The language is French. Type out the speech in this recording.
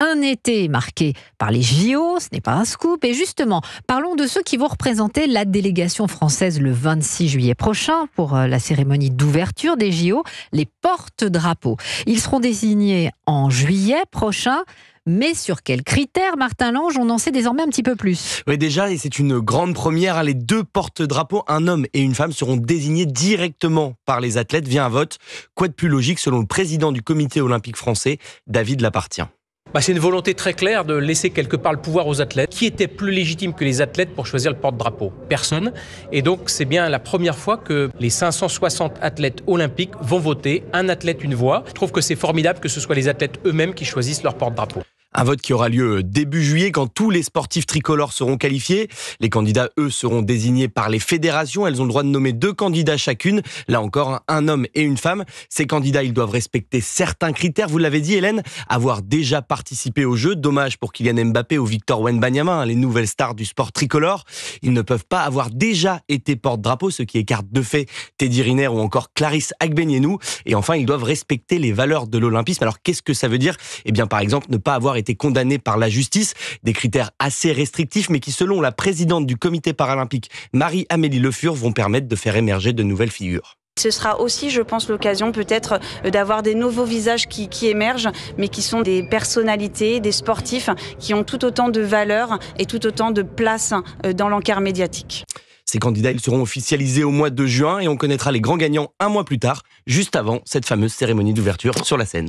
un été marqué par les JO, ce n'est pas un scoop. Et justement, parlons de ceux qui vont représenter la délégation française le 26 juillet prochain pour la cérémonie d'ouverture des JO, les porte-drapeaux. Ils seront désignés en juillet prochain. Mais sur quels critères, Martin Lange, on en sait désormais un petit peu plus. Oui, déjà, et c'est une grande première, les deux porte-drapeaux, un homme et une femme, seront désignés directement par les athlètes via un vote. Quoi de plus logique selon le président du comité olympique français, David Lappartient. C'est une volonté très claire de laisser quelque part le pouvoir aux athlètes. Qui était plus légitime que les athlètes pour choisir le porte-drapeau ? Personne. Et donc c'est bien la première fois que les 560 athlètes olympiques vont voter, un athlète, une voix. Je trouve que c'est formidable que ce soit les athlètes eux-mêmes qui choisissent leur porte-drapeau. Un vote qui aura lieu début juillet quand tous les sportifs tricolores seront qualifiés. Les candidats, eux, seront désignés par les fédérations. Elles ont le droit de nommer 2 candidats chacune. Là encore, un homme et une femme. Ces candidats, ils doivent respecter certains critères. Vous l'avez dit, Hélène, avoir déjà participé aux Jeux. Dommage pour Kylian Mbappé ou Victor Wembanyama, les nouvelles stars du sport tricolore. Ils ne peuvent pas avoir déjà été porte-drapeau, ce qui écarte de fait Teddy Riner ou encore Clarisse Agbenienou. Et enfin, ils doivent respecter les valeurs de l'olympisme. Alors, qu'est-ce que ça veut dire ? Par exemple, ne pas avoir été condamné par la justice, des critères assez restrictifs, mais qui, selon la présidente du comité paralympique, Marie-Amélie Le Fur, vont permettre de faire émerger de nouvelles figures. Ce sera aussi, je pense, l'occasion peut-être d'avoir des nouveaux visages qui émergent, mais qui sont des personnalités, des sportifs, qui ont tout autant de valeur et tout autant de place dans l'encart médiatique. Ces candidats, ils seront officialisés au mois de juin et on connaîtra les grands gagnants un mois plus tard, juste avant cette fameuse cérémonie d'ouverture sur la scène.